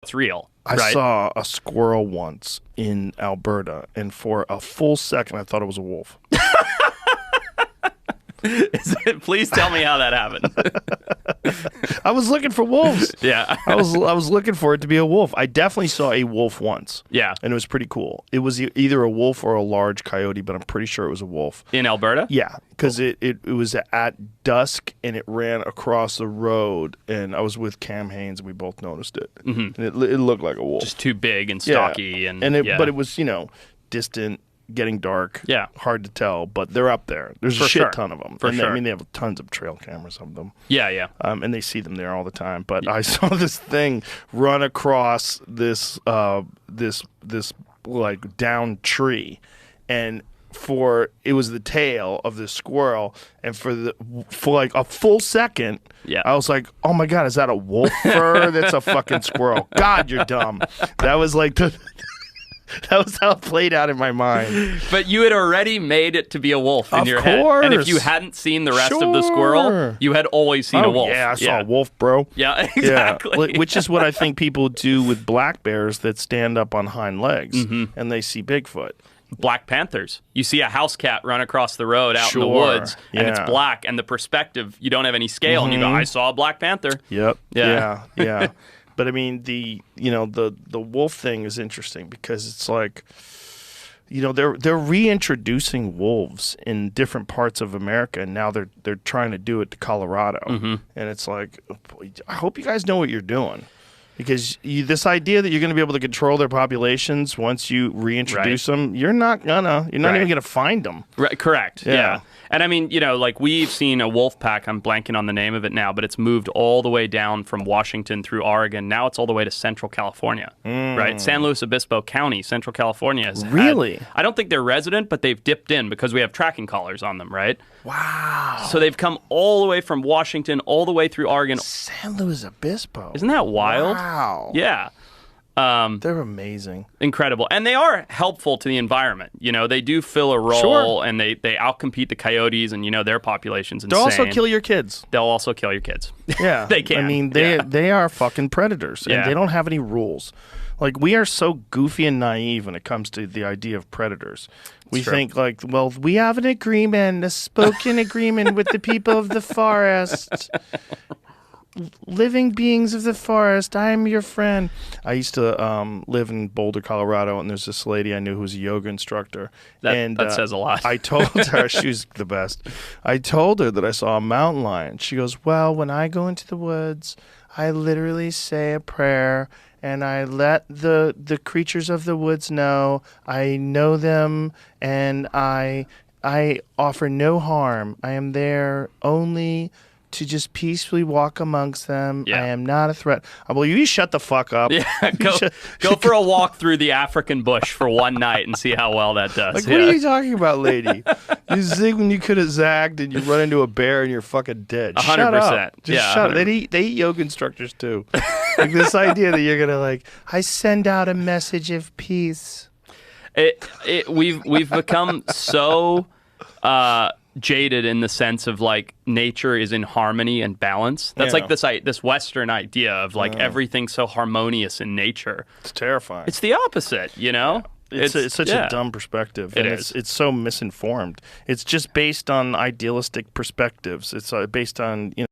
it's real. I saw a squirrel once in Alberta, and for a full second, I thought it was a wolf. Please tell me how that happened. I was looking for wolves. Yeah. I was looking for it to be a wolf. I definitely saw a wolf once. Yeah. And it was pretty cool. It was either a wolf or a large coyote, but I'm pretty sure it was a wolf. In Alberta? Yeah, because it was at dusk, and it ran across the road, and I was with Cam Haynes, and we both noticed it. Mm-hmm. And it looked like a wolf. Just too big and stocky. Yeah. But it was, distant, getting dark, hard to tell, but they're up there. There's a shit ton of them. I mean, they have tons of trail cameras of them. Yeah. And they see them there all the time. But I saw this thing run across this like down tree, and it was the tail of the squirrel, and for like a full second, I was like, oh my God, is that a wolf fur? That's a fucking squirrel. God, you're dumb. That was like that was how it played out in my mind. But you had already made it to be a wolf in your head. And if you hadn't seen the rest of the squirrel, you had always seen a wolf. Yeah, I saw a wolf, bro. Yeah, exactly. Yeah. Which is what I think people do with black bears that stand up on hind legs, and they see Bigfoot. Black panthers. You see a house cat run across the road out in the woods, and it's black, and the perspective, you don't have any scale, and you go, I saw a black panther. Yep. Yeah. But I mean, the wolf thing is interesting because it's like, they're reintroducing wolves in different parts of America, and now they're trying to do it to Colorado, and it's like, I hope you guys know what you're doing. Because this idea that you're going to be able to control their populations once you reintroduce them, you're not even going to find them. Right, correct. Yeah. And I mean, like we've seen a wolf pack, I'm blanking on the name of it now, but it's moved all the way down from Washington through Oregon. Now it's all the way to Central California, right? San Luis Obispo County, Central California. I don't think they're resident, but they've dipped in because we have tracking collars on them, right? Wow. So they've come all the way from Washington, all the way through Oregon. San Luis Obispo. Isn't that wild? Wow. Yeah. They're amazing. Incredible. And they are helpful to the environment. They do fill a role, and they outcompete the coyotes, and, their population's insane. They'll also kill your kids. They'll also kill your kids. Yeah. They can. I mean, they are fucking predators, and they don't have any rules. Like, we are so goofy and naive when it comes to the idea of predators. We think, like, well, we have an agreement, a spoken agreement with the people of the forest. Living beings of the forest, I am your friend. I used to live in Boulder, Colorado, and there's this lady I knew who was a yoga instructor. That says a lot. I told her, she was the best. I told her that I saw a mountain lion. She goes, well, when I go into the woods, I literally say a prayer, and I let the creatures of the woods know I know them, and I offer no harm. I am there only to just peacefully walk amongst them. I am not a threat. Well, you shut the fuck up. Yeah, go for a walk through the African bush for one night and see how well that does. Like, what are you talking about, lady? You zig when you could have zagged, and you run into a bear and you're fucking dead. 100%. Shut up. Just shut up. 100%. They eat yoga instructors too. Like, this idea that you're gonna I send out a message of peace. We've become so jaded in the sense of like nature is in harmony and balance. That's like this Western idea of like everything's so harmonious in nature. It's terrifying. It's the opposite, It's such a dumb perspective. It's so misinformed. It's just based on idealistic perspectives. It's based on